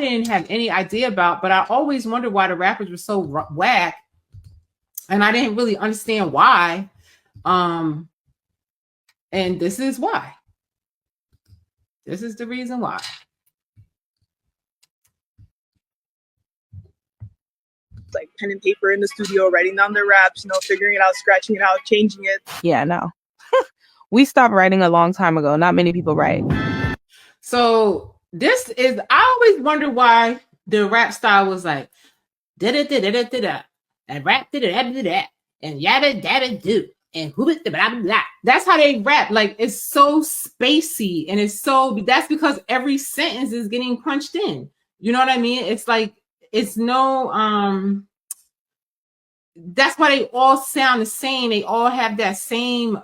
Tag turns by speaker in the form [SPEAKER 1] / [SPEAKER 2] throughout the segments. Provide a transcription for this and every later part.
[SPEAKER 1] didn't have any idea about, but I always wondered why the rappers were so whack, and I didn't really understand why. And this is why. This is the reason why.
[SPEAKER 2] Like pen and paper in the studio, writing down their raps, figuring it out, scratching it out, changing it.
[SPEAKER 3] Yeah, no. We stopped writing a long time ago. Not many people write.
[SPEAKER 1] So I always wonder why the rap style was like da da da da da da and rap da da da da and yada da do and who blah blah blah. That's how they rap. Like it's so spacey and that's because every sentence is getting punched in. You know what I mean? It's like it's no that's why they all sound the same. They all have that same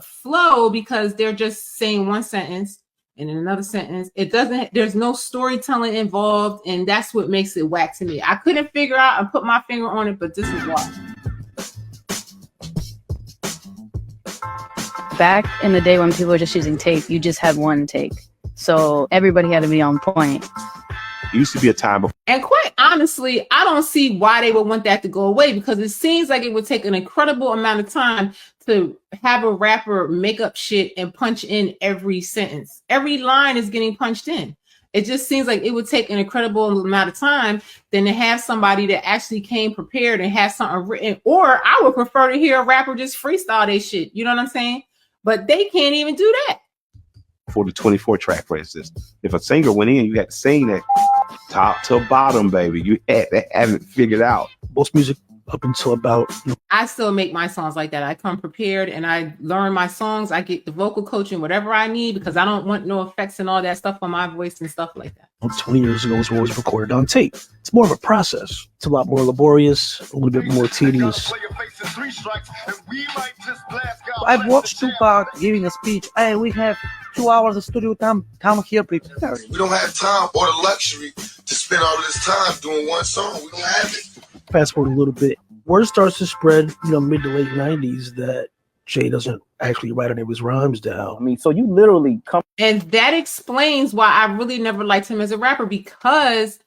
[SPEAKER 1] flow because they're just saying one sentence and in another sentence. There's no storytelling involved, and that's what makes it whack to me. I couldn't figure out and put my finger on it, but this is why.
[SPEAKER 4] Back in the day when people were just using tape, you just had one take. So everybody had to be on point.
[SPEAKER 5] It used to be a time before.
[SPEAKER 1] And quite honestly, I don't see why they would want that to go away, because it seems like it would take an incredible amount of time to have a rapper make up shit and punch in every sentence. Every line is getting punched in. It just seems like it would take an incredible amount of time than to have somebody that actually came prepared and has something written. Or I would prefer to hear a rapper just freestyle their shit. You know what I'm saying? But they can't even do that.
[SPEAKER 5] For the 24 track, for instance, if a singer went in, you had to sing that top to bottom, baby. You haven't figured out.
[SPEAKER 6] Most music up until about.
[SPEAKER 1] I still make my songs like that. I come prepared and I learn my songs. I get the vocal coaching, whatever I need, because I don't want no effects and all that stuff on my voice and stuff like that.
[SPEAKER 6] 20 years ago, it was always recorded on tape. It's more of a process. It's a lot more laborious, a little bit more tedious.
[SPEAKER 7] I've watched Tupac giving a speech. Hey, we have 2 hours of studio time. Come here, please.
[SPEAKER 8] We don't have time or the luxury to spend all of this time doing one song. We don't have it.
[SPEAKER 6] Fast forward a little bit. Word starts to spread, mid to late 90s that Jay doesn't actually write any of his rhymes down.
[SPEAKER 9] I mean, so you literally come.
[SPEAKER 1] And that explains why I really never liked him as a rapper, because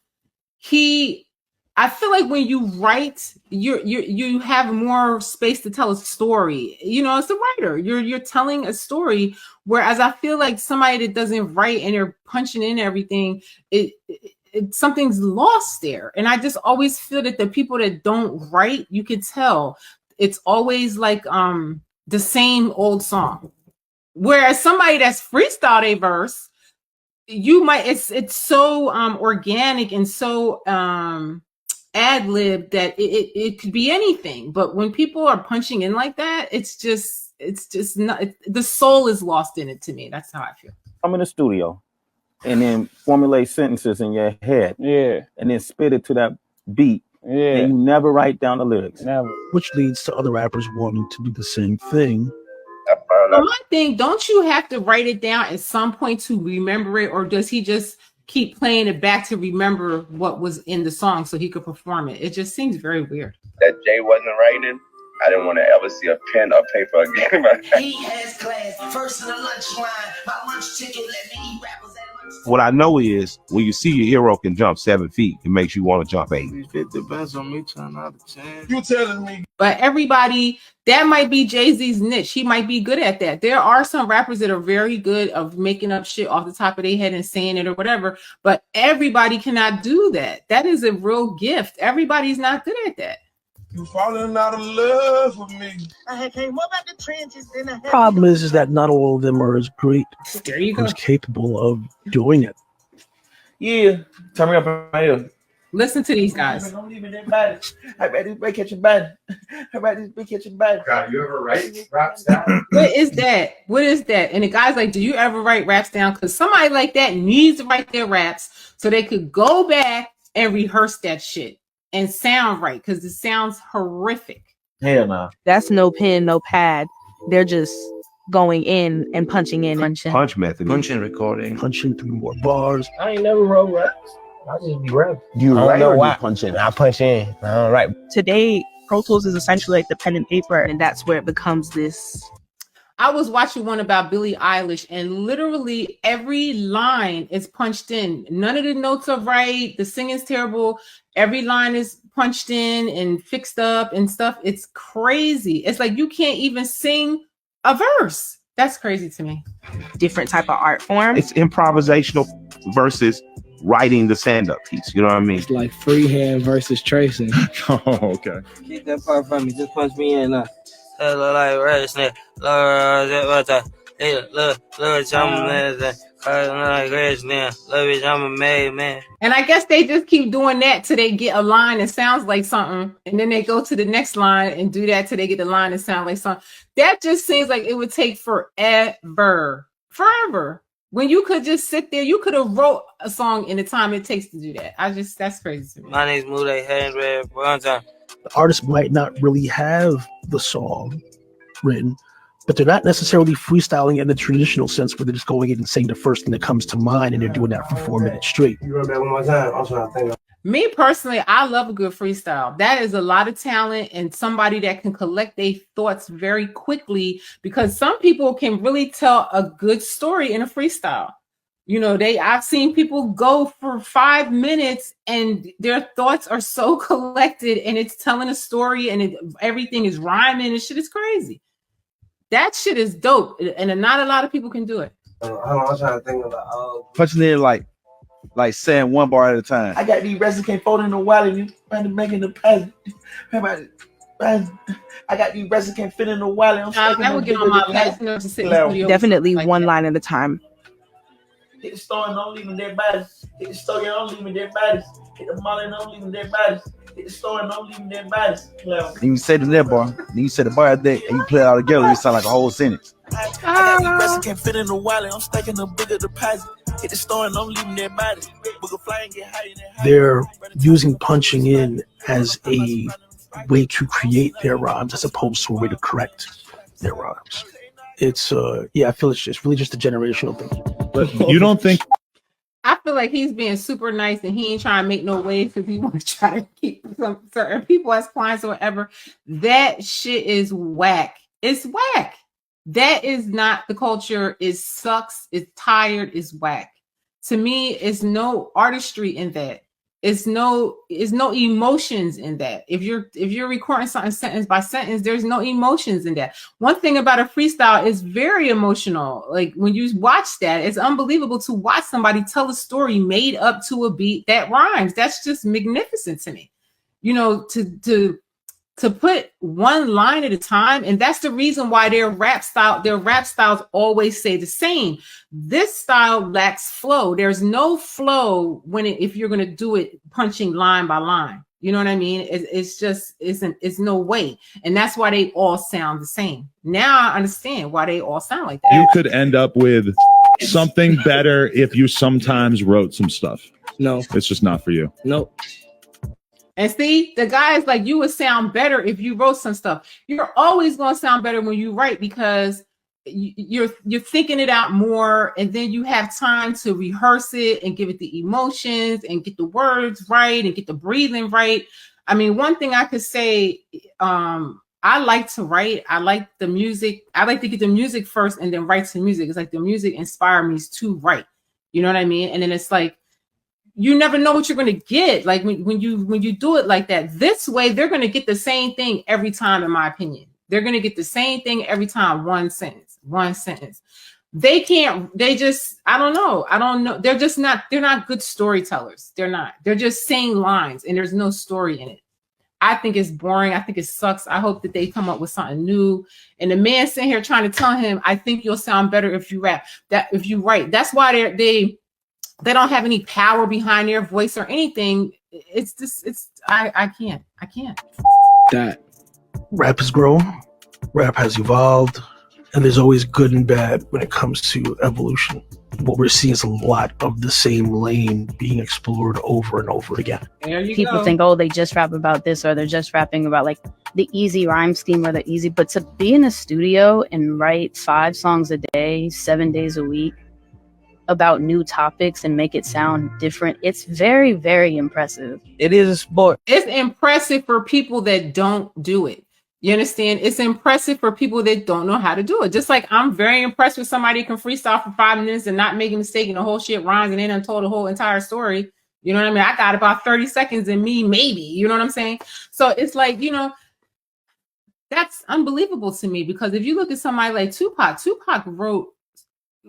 [SPEAKER 1] I feel like when you write, you have more space to tell a story. It's a writer. You're telling a story. Whereas I feel like somebody that doesn't write and they're punching in everything, something's lost there. And I just always feel that the people that don't write, you can tell it's always like the same old song. Whereas somebody that's freestyled a verse, it's so organic and so ad-lib that it could be anything. But when people are punching in like that, it's just not, the soul is lost in it to me. That's how I feel.
[SPEAKER 9] I'm in the studio and then formulate sentences in your head. Yeah. And then spit it to that beat. Yeah. And you never write down the lyrics. Never.
[SPEAKER 6] Which leads to other rappers wanting to do the same thing.
[SPEAKER 1] But my thing, don't you have to write it down at some point to remember it? Or does he just keep playing it back to remember what was in the song so he could perform it? It just seems very weird.
[SPEAKER 10] That Jay wasn't writing, I didn't want to ever see a pen or paper again.
[SPEAKER 11] He has class. First in the lunch line. My lunch ticket let me eat rappers at lunch.
[SPEAKER 5] What I know is when you see your hero can jump 7 feet, it makes you want to jump 8.
[SPEAKER 12] It depends on me trying out of 10.
[SPEAKER 8] You telling me?
[SPEAKER 1] But everybody, that might be Jay-Z's niche. He might be good at that. There are some rappers that are very good of making up shit off the top of their head and saying it or whatever. But everybody cannot do that. That is a real gift. Everybody's not good at that.
[SPEAKER 8] You falling out of love with me.
[SPEAKER 11] I came up out the trenches. Then I
[SPEAKER 6] Problem is that not all of them are as great
[SPEAKER 1] there you go.
[SPEAKER 6] as capable of doing it.
[SPEAKER 9] Yeah. Turn me up right here.
[SPEAKER 1] Listen to these guys.
[SPEAKER 9] Don't leave it in bad. I bet this big kitchen bad. I bet this big kitchen bad.
[SPEAKER 10] God, you ever write raps down?
[SPEAKER 1] What is that? What is that? And the guy's like, do you ever write raps down? Because somebody like that needs to write their raps so they could go back and rehearse that shit and sound right, because it sounds horrific.
[SPEAKER 9] Hell no.
[SPEAKER 3] That's no pen, no pad. They're just going in and punching in.
[SPEAKER 5] Punch method.
[SPEAKER 12] Punching, recording.
[SPEAKER 6] Punching through more bars.
[SPEAKER 13] I ain't never wrote raps. I just be rapping.
[SPEAKER 9] You
[SPEAKER 13] I
[SPEAKER 9] write
[SPEAKER 13] don't know
[SPEAKER 9] or
[SPEAKER 13] why.
[SPEAKER 9] you punch in?
[SPEAKER 13] I punch in. I don't write.
[SPEAKER 3] Today, Pro Tools is essentially like the pen and paper, and that's where it becomes this.
[SPEAKER 1] I was watching one about Billie Eilish, and literally every line is punched in. None of the notes are right. The singing's terrible. Every line is punched in and fixed up and stuff. It's crazy. It's like you can't even sing a verse. That's crazy to me.
[SPEAKER 3] Different type of art form.
[SPEAKER 5] It's improvisational versus writing the stand-up piece. You know what I mean?
[SPEAKER 12] It's like freehand versus tracing.
[SPEAKER 13] Oh, okay.
[SPEAKER 14] Get that part from me. Just punch me in now. Look like red snake.
[SPEAKER 1] And I guess they just keep doing that till they get a line that sounds like something, and then they go to the next line and do that till they get the line that sounds like something. That just seems like it would take forever. When you could just sit there, you could have wrote a song in the time it takes to do that. That's crazy to me.
[SPEAKER 14] My name's Moody Red one time.
[SPEAKER 6] The artist might not really have the song written, but they're not necessarily freestyling in the traditional sense where they're just going in and saying the first thing that comes to mind, and they're doing that for 4 minutes straight.
[SPEAKER 13] You wrote that one more time. I'm trying to think.
[SPEAKER 1] Me personally, I love a good freestyle. That is a lot of talent and somebody that can collect their thoughts very quickly, because some people can really tell a good story in a freestyle. You know, I've seen people go for 5 minutes and their thoughts are so collected and it's telling a story and everything is rhyming and shit is crazy. That shit is dope. And not a lot of people can do it.
[SPEAKER 13] I'm trying to think of
[SPEAKER 15] punching in like saying one bar at a time.
[SPEAKER 7] I got these residents can't fold in the wallet and you making the present. I got these residents can't fit in the wallet.
[SPEAKER 1] I would get on my last to sit in the studio.
[SPEAKER 3] Definitely like one line at a time.
[SPEAKER 7] Hit the store and don't leave them dead bodies. Hit the store and don't leave them dead bodies. Hit the mall and don't leave them dead bodies. Hit the store and don't leave them dead bodies.
[SPEAKER 15] And you say the net bar, then you say the bar there, and you play it all together. It sound like a whole sentence.
[SPEAKER 7] I got these residents can't fit in the wallet. I'm stacking a bigger deposit. Hit the store and don't leave them dead bodies. Book fly and get high.
[SPEAKER 6] They're using punching in as a way to create their rhymes as opposed to a way to correct their rhymes. It's I feel it's just really just a generational thing.
[SPEAKER 13] But you don't think?
[SPEAKER 1] I feel like he's being super nice and he ain't trying to make no waves because he wants to try to keep some certain people as clients or whatever. That shit is whack. It's whack. That is not the culture. It sucks. It's tired. It's whack. To me, it's no artistry in that. It's no emotions in that. If you're recording something sentence by sentence, there's no emotions in that. One thing about a freestyle is very emotional. Like when you watch that, it's unbelievable to watch somebody tell a story made up to a beat that rhymes. That's just magnificent to me. You know, to put one line at a time, and that's the reason why their rap styles always stay the same. This style lacks flow. There's no flow if you're gonna do it punching line by line. You know what I mean? It's no way, and that's why they all sound the same. Now I understand why they all sound like that.
[SPEAKER 13] You could end up with something better if you sometimes wrote some stuff.
[SPEAKER 12] No,
[SPEAKER 13] it's just not for you.
[SPEAKER 12] Nope.
[SPEAKER 1] And see, the guy is like, you would sound better if you wrote some stuff. You're always going to sound better when you write because you're thinking it out more, and then you have time to rehearse it and give it the emotions and get the words right and get the breathing right. I mean, one thing I could say, I like to write. I like the music. I like to get the music first and then write to music. It's like the music inspired me to write. You know what I mean? And then it's like, you never know what you're going to get. Like when you do it like that, this way, they're going to get the same thing every time, in my opinion. They're going to get the same thing every time. One sentence. I don't know. They're not good storytellers. They're just saying lines and there's no story in it. I think it's boring. I think it sucks. I hope that they come up with something new. And the man sitting here trying to tell him, I think you'll sound better if you rap, that if you write. That's why they don't have any power behind their voice or anything. I can't.
[SPEAKER 6] That rap has grown, rap has evolved, and there's always good and bad when it comes to evolution. What we're seeing is a lot of the same lane being explored over and over again.
[SPEAKER 4] People think, oh, they just rap about this, or they're just rapping about like the easy rhyme scheme or the easy, but to be in a studio and write 5 songs a day, 7 days a week, about new topics and make it sound different, it's very, very impressive.
[SPEAKER 7] It is a sport.
[SPEAKER 1] It's impressive for people that don't do it. You understand? It's impressive for people that don't know how to do it. Just like I'm very impressed with somebody who can freestyle for 5 minutes and not make a mistake and the whole shit rhymes and then I told the whole entire story. You know what I mean? I got about 30 seconds in me, maybe. You know what I'm saying? So it's like, you know, that's unbelievable to me because if you look at somebody like Tupac wrote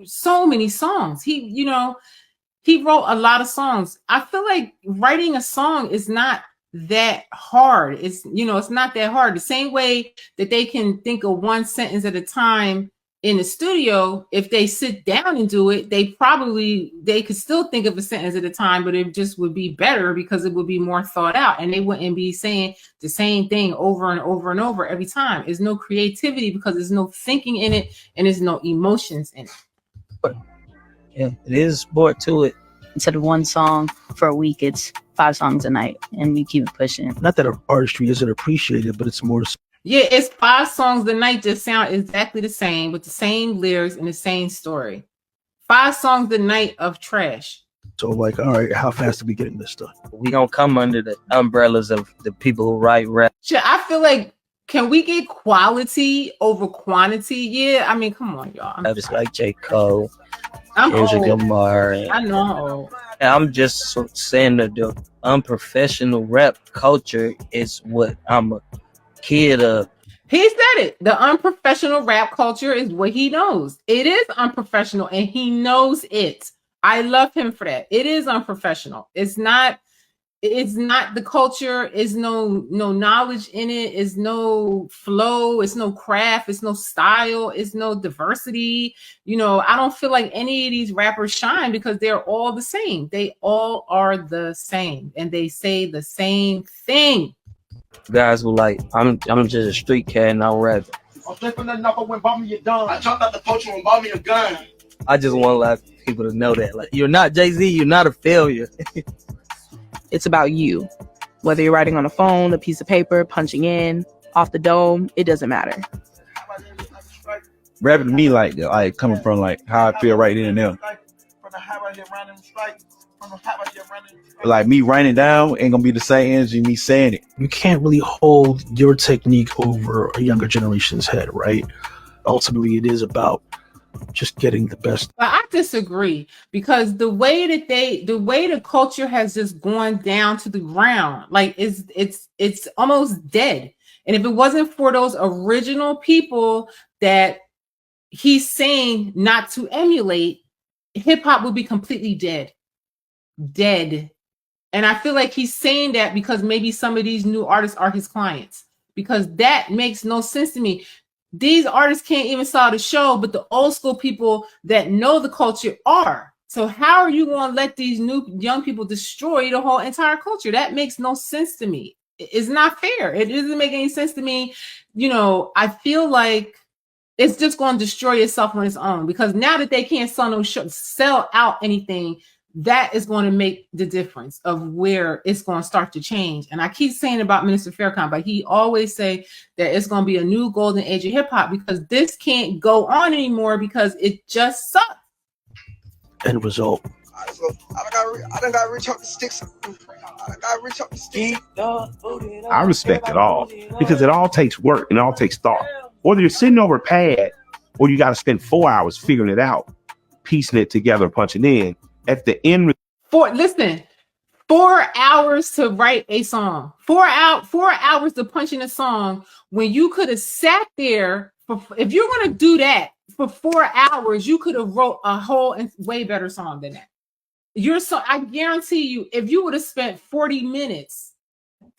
[SPEAKER 1] so many songs. He wrote a lot of songs. I feel like writing a song is not that hard. It's not that hard. The same way that they can think of one sentence at a time in the studio, if they sit down and do it, they could still think of a sentence at a time, but it just would be better because it would be more thought out and they wouldn't be saying the same thing over and over and over every time. There's no creativity because there's no thinking in it and there's no emotions in it.
[SPEAKER 14] Yeah, it is sport to it.
[SPEAKER 4] Instead of one song for a week, it's 5 songs a night, and we keep pushing.
[SPEAKER 6] Not that artistry isn't appreciated, but it's more.
[SPEAKER 1] Yeah, it's 5 songs a night that sound exactly the same, with the same lyrics and the same story. 5 songs a night of trash.
[SPEAKER 6] So, like, all right, how fast are we getting this done?
[SPEAKER 14] We don't come under the umbrellas of the people who write rap.
[SPEAKER 1] Shit, I feel like, can we get quality over quantity? Yeah, I mean, come on, y'all.
[SPEAKER 14] I just like J. Cole.
[SPEAKER 1] I'm
[SPEAKER 14] Kendrick
[SPEAKER 1] old.
[SPEAKER 14] Lamar.
[SPEAKER 1] I know.
[SPEAKER 14] And I'm just saying that the unprofessional rap culture is what I'm a kid of.
[SPEAKER 1] He said it. The unprofessional rap culture is what he knows. It is unprofessional and he knows it. I love him for that. It is unprofessional. It's not the culture. Is no knowledge in it. Is no flow. It's no craft. It's no style. It's no diversity. I don't feel like any of these rappers shine because they're all the same. They all are the same and they say the same thing.
[SPEAKER 14] Guys were like, I'm just a street cat and I'm rapping.
[SPEAKER 11] I'm flipping another when bought me a gun. I jumped out the poacher and bought me a gun.
[SPEAKER 14] I just want a lot of people to know that. Like, you're not Jay-Z, you're not a failure.
[SPEAKER 3] It's about you. Whether you're writing on a phone, a piece of paper, punching in, off the dome, it doesn't matter.
[SPEAKER 15] Rapping to me like coming from like how I feel right then and there. Like me writing down ain't gonna be the same energy me saying it.
[SPEAKER 6] You can't really hold your technique over a younger generation's head, right? Ultimately, it is about just getting the best.
[SPEAKER 1] But I disagree because the way the culture has just gone down to the ground, like it's almost dead. And if it wasn't for those original people that he's saying not to emulate, hip hop would be completely dead. And I feel like he's saying that because maybe some of these new artists are his clients, because that makes no sense to me. These artists can't even sell the show, but the old school people that know the culture are. So how are you going to let these new young people destroy the whole entire culture? That makes no sense to me. It's not fair. It doesn't make any sense to me. I feel like it's just going to destroy itself on its own, because now that they can't sell out anything, that is going to make the difference of where it's going to start to change. And I keep saying about Minister Farrakhan, but he always say that it's going to be a new golden age of hip hop, because this can't go on anymore because it just sucks.
[SPEAKER 6] End result.
[SPEAKER 11] I done got reach up the sticks.
[SPEAKER 5] I respect it all because it all takes work and it all takes thought. Whether you're sitting over a pad or you got to spend 4 hours figuring it out, piecing it together, punching in. At the end,
[SPEAKER 1] 4 hours to write a song, 4 hours to punch in a song, when you could have sat there if you're going to do that for 4 hours, you could have wrote a whole and way better song than that. I guarantee you, if you would have spent 40 minutes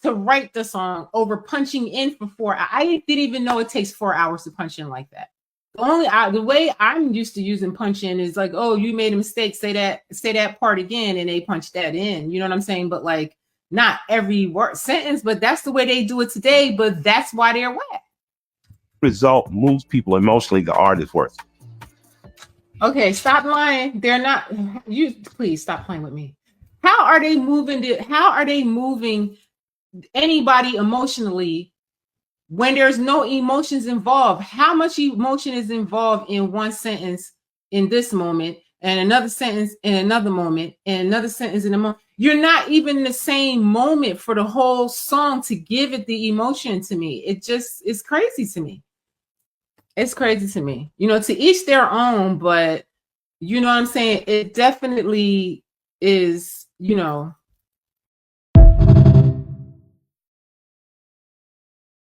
[SPEAKER 1] to write the song over punching in for 4 hours, I didn't even know it takes 4 hours to punch in like that. The way I'm used to using punch in is like, oh, you made a mistake, say that part again, and they punch that in. You know what I'm saying? But like, not every word sentence, but that's the way they do it today. But that's why they're whack.
[SPEAKER 5] Result moves people emotionally. The art is worth.
[SPEAKER 1] Okay, stop lying. They're not. You please stop playing with me. How are they moving? How are they moving anybody emotionally when there's no emotions involved? How much emotion is involved in one sentence in this moment and another sentence in another moment, and another sentence in a moment. You're not even in the same moment for the whole song to give it the emotion to me. It's crazy to me. It's crazy to me. You know, to each their own, but you know what I'm saying? It definitely is, you know,